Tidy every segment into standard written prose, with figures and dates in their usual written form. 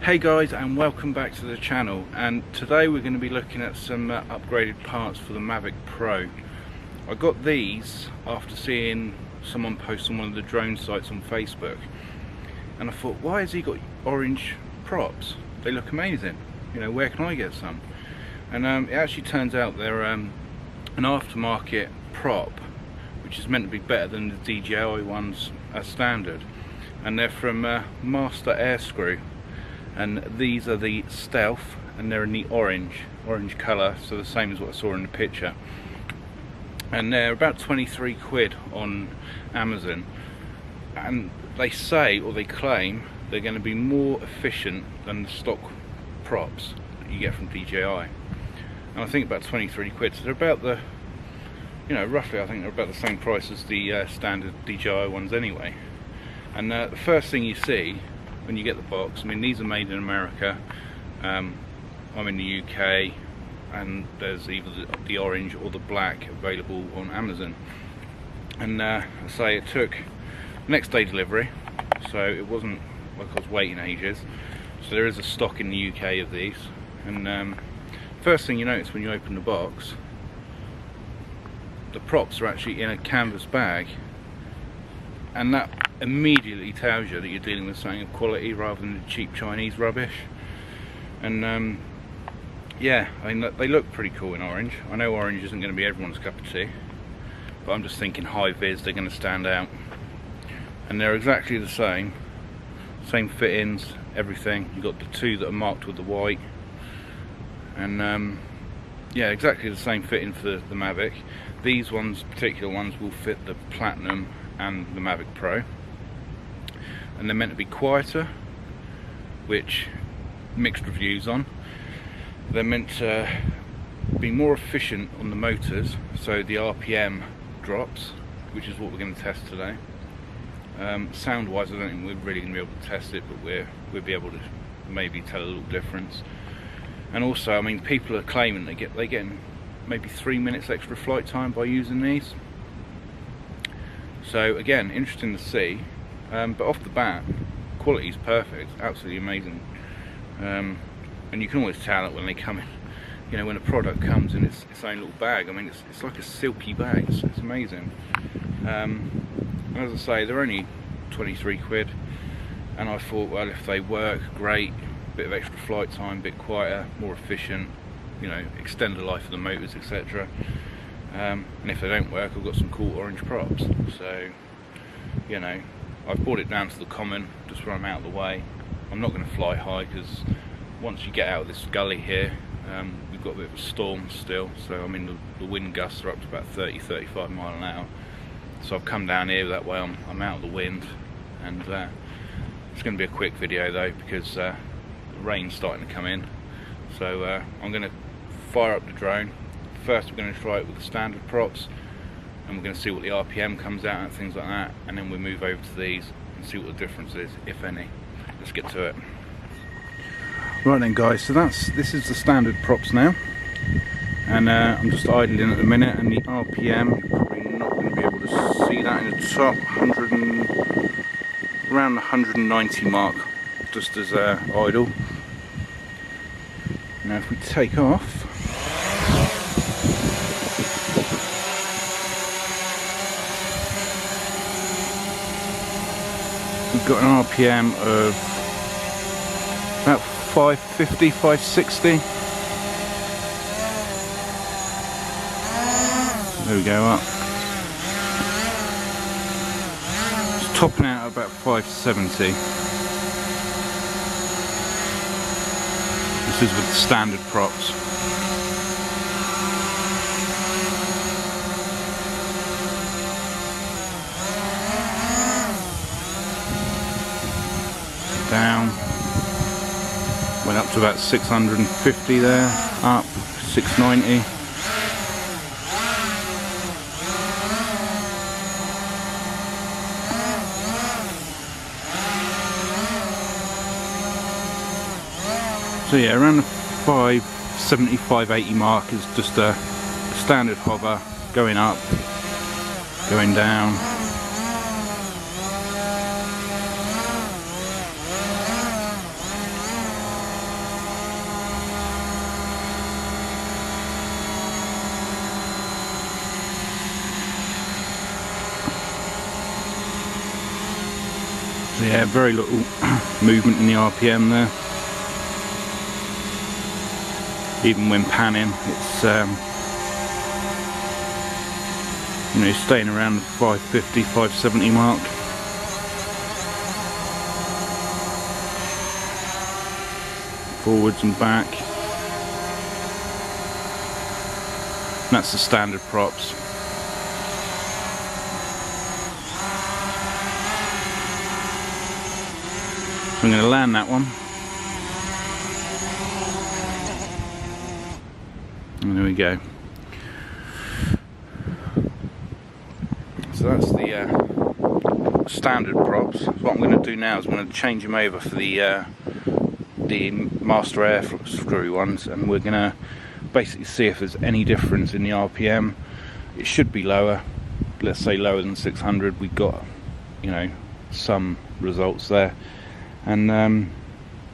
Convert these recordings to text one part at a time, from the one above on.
Hey guys, and welcome back to the channel. And today we're going to be looking at some upgraded parts for the Mavic Pro. I got these after seeing someone post on one of the drone sites on Facebook, and I thought, why has he got orange props? They look amazing, you know, where can I get some? And it actually turns out they're an aftermarket prop, which is meant to be better than the DJI ones as standard, and they're from Master Airscrew. And these are the Stealth, and they're in the orange colour, so the same as what I saw in the picture. And they're about 23 quid on Amazon. And they say, or they claim, they're going to be more efficient than the stock props that you get from DJI. And I think about 23 quid, so they're about the, you know, roughly I think they're about the same price as the standard DJI ones anyway. And the first thing you see when you get the box, I mean, these are made in America. I'm in the UK, and there's either the orange or the black available on Amazon. And I say it took next day delivery, so it wasn't like I was waiting ages. So there is a stock in the UK of these. And first thing you notice when you open the box, the props are actually in a canvas bag, and that immediately tells you that you're dealing with something of quality rather than the cheap Chinese rubbish. And yeah, I mean, they look pretty cool in orange. I know orange isn't going to be everyone's cup of tea, but I'm just thinking high vis, they're going to stand out. And they're exactly the same fittings, everything. You've got the two that are marked with the white, and yeah, exactly the same fitting for the Mavic. These ones, particular ones, will fit the Platinum and the Mavic Pro, and they're meant to be quieter, which mixed reviews on. They're meant to be more efficient on the motors, so the RPM drops, which is what we're going to test today. Sound wise, I don't think we're really going to be able to test it, but we'll be able to maybe tell a little difference. And also, I mean, people are claiming they're getting maybe 3 minutes extra flight time by using these. So again, interesting to see, but off the bat, quality is perfect, absolutely amazing. And you can always tell it when they come in, you know, when a product comes in its own little bag. I mean, it's like a silky bag, it's amazing. And as I say, they're only 23 quid, and I thought, well, if they work, great, bit of extra flight time, bit quieter, more efficient, you know, extend the life of the motors, etc. And if they don't work, I've got some cool orange props. So, you know, I've brought it down to the common, just where I'm out of the way. I'm not going to fly high, because once you get out of this gully here, we've got a bit of a storm still. So I mean, the wind gusts are up to about 30-35 mile an hour. So I've come down here, that way I'm out of the wind. And it's going to be a quick video though, because the rain's starting to come in. So I'm going to fire up the drone. First we're going to try it with the standard props, and we're going to see what the RPM comes out and things like that, and then we'll move over to these and see what the difference is, if any. Let's get to it. Right then guys, so this is the standard props now, and I'm just idling at the minute, and the RPM, you're probably not going to be able to see that in the top, around the 190 mark, just as idle. Now if we take off, we've got an RPM of about 550, 560. There we go, up. It's topping out at about 570. This is with the standard props. Down, went up to about 650 there, up 690. So yeah, around the 570, 580 mark is just a standard hover, going up, going down. Yeah, very little movement in the RPM there. Even when panning, it's you know, staying around the 550, 570 mark. Forwards and back. And that's the standard props. I'm going to land that one. And there we go. So that's the standard props. So what I'm going to do now is I'm going to change them over for the master airscrew ones, and we're going to basically see if there's any difference in the RPM. It should be lower, let's say lower than 600. We got, you know, some results there, and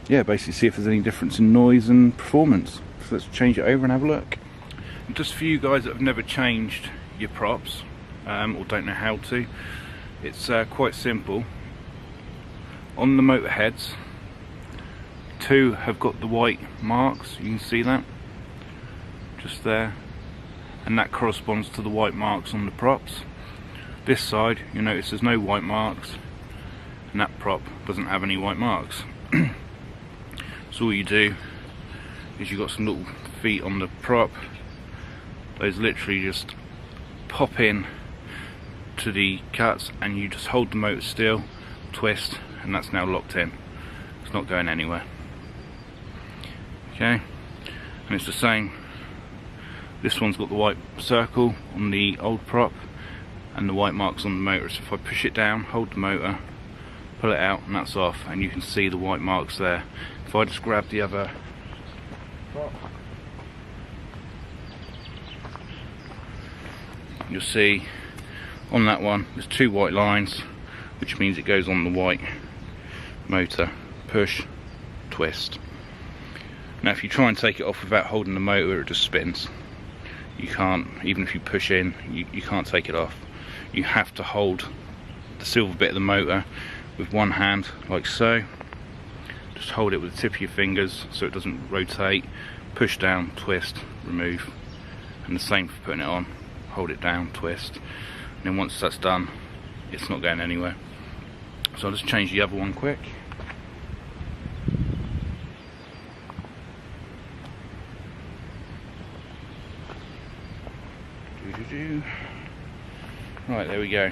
yeah, basically see if there's any difference in noise and performance. So let's change it over and have a look. And just for you guys that have never changed your props or don't know how to, it's quite simple. On the motor heads, two have got the white marks, you can see that just there, and that corresponds to the white marks on the props. This side, you notice there's no white marks, and that prop doesn't have any white marks. So all you do is you've got some little feet on the prop. Those literally just pop in to the cuts, and you just hold the motor still, twist, and that's now locked in. It's not going anywhere. Okay, and it's the same. This one's got the white circle on the old prop and the white marks on the motor. So if I push it down, hold the motor, pull it out, and that's off, and you can see the white marks there. If I just grab the other prop, you'll see on that one there's two white lines, which means it goes on the white motor. Push, twist. Now if you try and take it off without holding the motor, it just spins. You can't, even if you push in, you can't take it off. You have to hold the silver bit of the motor with one hand, like so. Just hold it with the tip of your fingers so it doesn't rotate. Push down, twist, remove. And the same for putting it on. Hold it down, twist. And then once that's done, it's not going anywhere. So I'll just change the other one quick. Right, there we go.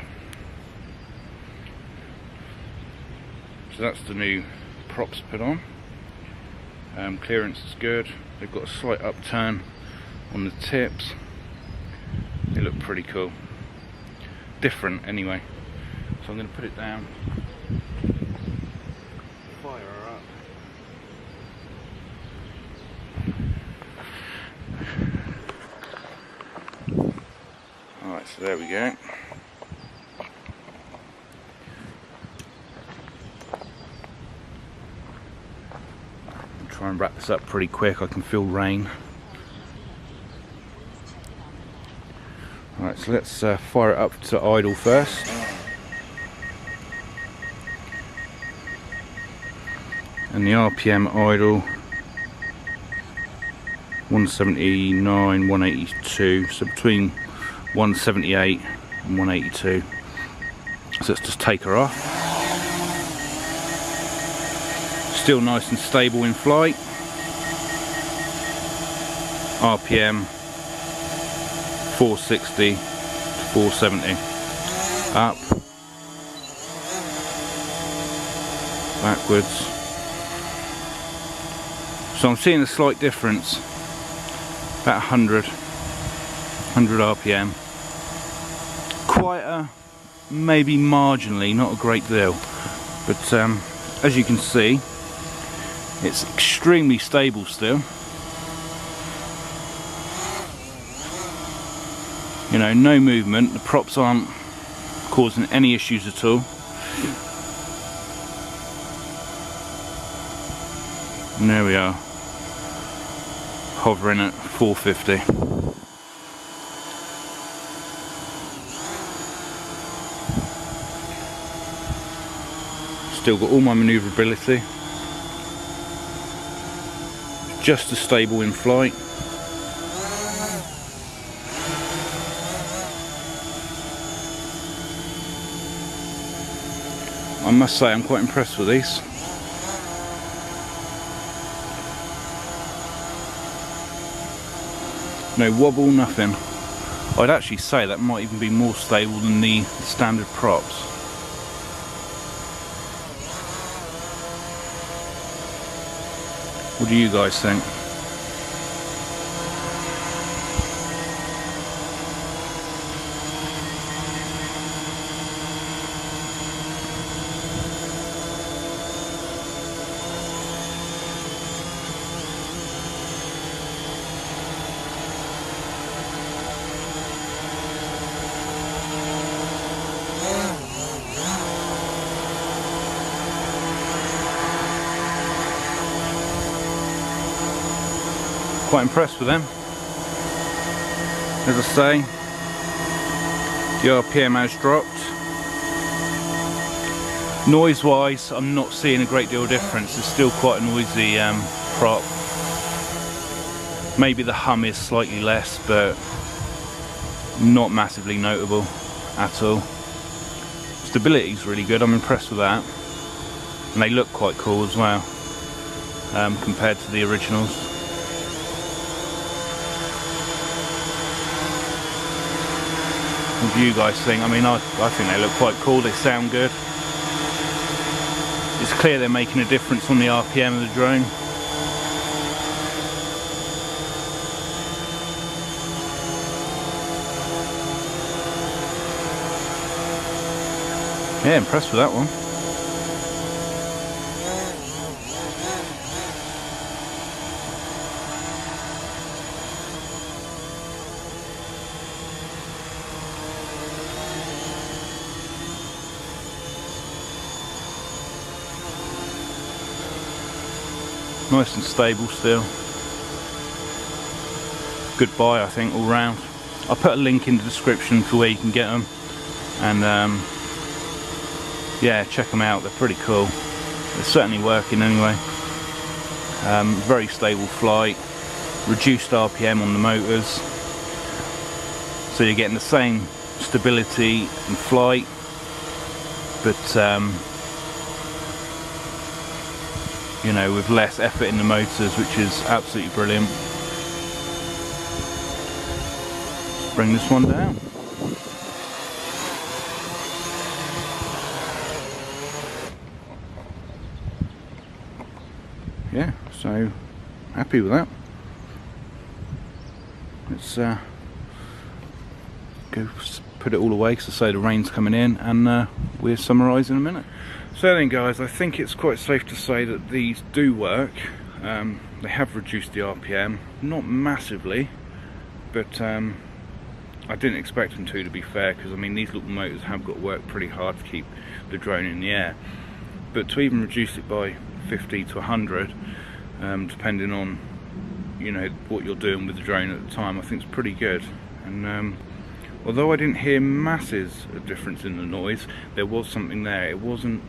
So that's the new props put on. Clearance is good. They've got a slight upturn on the tips. They look pretty cool. Different anyway. So I'm going to put it down. Fire her up. Alright, so there we go. I'll try and wrap this up pretty quick. I can feel rain. Alright, so let's fire it up to idle first. And the RPM idle 179, 182, so between 178 and 182. So let's just take her off. Still nice and stable in flight. RPM 460 to 470. Up, backwards. So I'm seeing a slight difference, about 100 RPM. Quieter, maybe marginally, not a great deal, but as you can see, it's extremely stable still. You know, no movement, the props aren't causing any issues at all. And there we are, hovering at 450. still got all my manoeuvrability, just as stable in flight. I must say I'm quite impressed with these. No wobble, nothing. I'd actually say that might even be more stable than the standard props. What do you guys think? Quite impressed with them. As I say, the RPM has dropped. Noise wise, I'm not seeing a great deal of difference. It's still quite a noisy prop. Maybe the hum is slightly less, but not massively notable at all. Stability is really good, I'm impressed with that. And they look quite cool as well, compared to the originals. What do you guys think? I mean, I think they look quite cool, they sound good. It's clear they're making a difference on the RPM of the drone. Yeah, impressed with that one. Nice and stable still. Good buy, I think, all round. I'll put a link in the description for where you can get them, and yeah, check them out, they're pretty cool. They're certainly working anyway. Very stable flight, reduced RPM on the motors, so you're getting the same stability in flight, but you know, with less effort in the motors, which is absolutely brilliant. Bring this one down. Yeah, so happy with that. Let's go put it all away, because I say the rain's coming in, and we'll summarise in a minute. So then guys, I think it's quite safe to say that these do work. They have reduced the RPM, not massively, but I didn't expect them to be fair, because I mean these little motors have got to work pretty hard to keep the drone in the air. But to even reduce it by 50 to 100, depending on, you know, what you're doing with the drone at the time, I think it's pretty good. And although I didn't hear masses of difference in the noise, there was something there. It wasn't,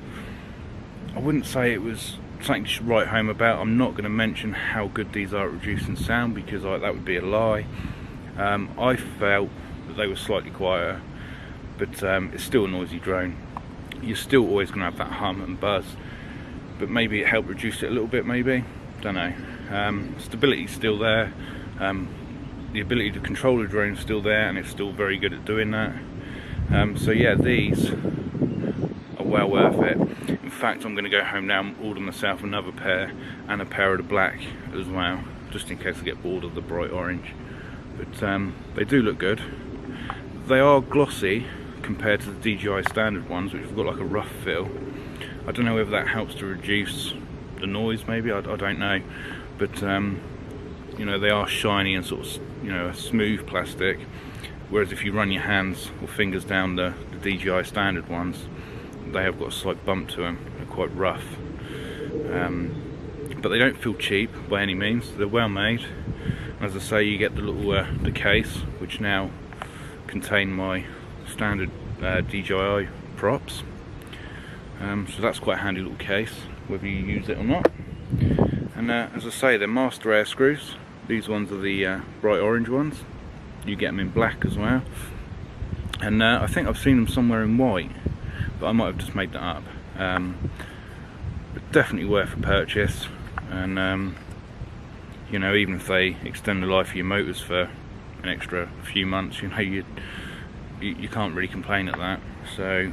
I wouldn't say it was something to write home about. I'm not going to mention how good these are at reducing sound, because that would be a lie. I felt that they were slightly quieter, but it's still a noisy drone. You're still always going to have that hum and buzz, but maybe it helped reduce it a little bit, maybe, don't know. Stability's still there, the ability to control the drone is still there, and it's still very good at doing that. So yeah, these are well worth it. In fact, I'm going to go home now and order myself another pair, and a pair of the black as well, just in case I get bored of the bright orange. But they do look good. They are glossy compared to the DJI standard ones, which have got like a rough feel. I don't know whether that helps to reduce the noise, maybe, I don't know. But you know, they are shiny and sort of, you know, a smooth plastic, whereas if you run your hands or fingers down the DJI standard ones, they have got a slight bump to them. They're quite rough, but they don't feel cheap by any means. They're well made. As I say, you get the little the case, which now contain my standard DJI props. So that's quite a handy little case, whether you use it or not. And as I say, they're master air screws. These ones are the bright orange ones. You get them in black as well. And I think I've seen them somewhere in white, but I might have just made that up. But definitely worth a purchase. And you know, even if they extend the life of your motors for an extra few months, you know, you can't really complain at that. So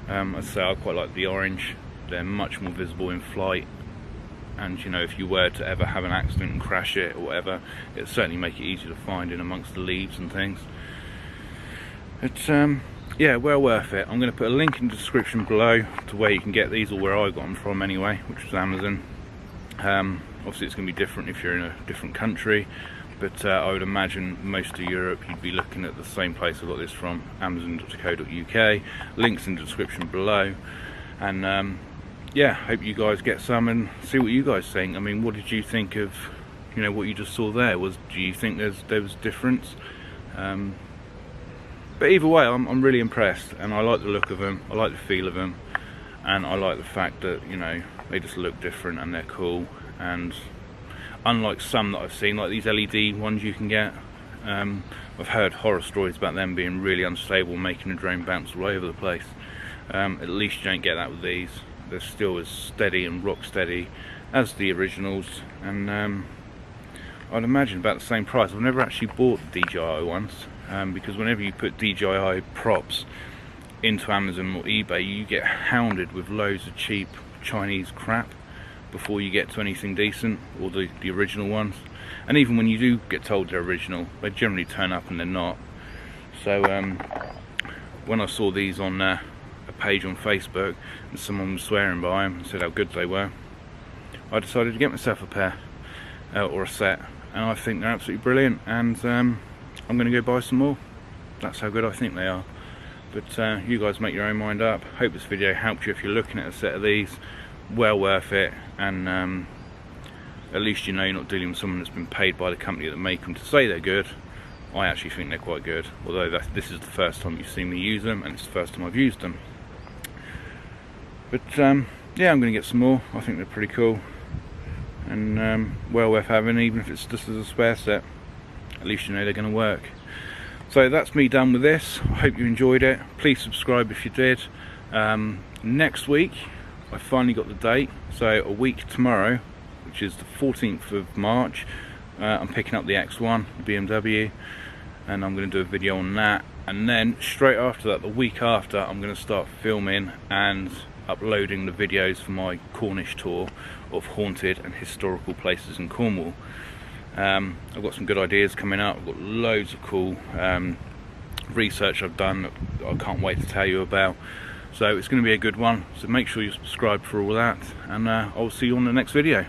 I'd say I quite like the orange. They're much more visible in flight, and you know, if you were to ever have an accident and crash it or whatever, it'd certainly make it easier to find in amongst the leaves and things. It's yeah, well worth it. I'm going to put a link in the description below to where you can get these, or where I got them from anyway, which was Amazon. Obviously it's going to be different if you're in a different country, but I would imagine most of Europe you'd be looking at the same place I got this from, amazon.co.uk. Links in the description below. And yeah, hope you guys get some and see what you guys think. I mean, what did you think of, you know, what you just saw there? Do you think there was difference? But either way, I'm really impressed, and I like the look of them, I like the feel of them, and I like the fact that, you know, they just look different and they're cool. And unlike some that I've seen, like these LED ones you can get, I've heard horror stories about them being really unstable, making a drone bounce all over the place. At least you don't get that with these. They're still as steady and rock steady as the originals, and I'd imagine about the same price. I've never actually bought the DJI ones, because whenever you put DJI props into Amazon or eBay, you get hounded with loads of cheap Chinese crap before you get to anything decent, or the original ones. And even when you do get told they're original, they generally turn up and they're not. So when I saw these on a page on Facebook and someone was swearing by them and said how good they were, I decided to get myself a pair, or a set, and I think they're absolutely brilliant, and I'm going to go buy some more. That's how good I think they are. But you guys make your own mind up. Hope this video helped you if you're looking at a set of these. Well worth it, and at least you know you're not dealing with someone that's been paid by the company that make them to say they're good. I actually think they're quite good, although this is the first time you've seen me use them, and it's the first time I've used them. But yeah, I'm going to get some more. I think they're pretty cool, and well worth having, even if it's just as a spare set. At least you know they're going to work. So that's me done with this. I hope you enjoyed it. Please subscribe if you did. Next week I finally got the date, so a week tomorrow, which is the 14th of March, I'm picking up the X1 BMW, and I'm going to do a video on that. And then straight after that, the week after, I'm going to start filming and uploading the videos for my Cornish tour of haunted and historical places in Cornwall. I've got some good ideas coming up. I've got loads of cool research I've done that I can't wait to tell you about. So it's going to be a good one, so make sure you're subscribed for all that, and I'll see you on the next video.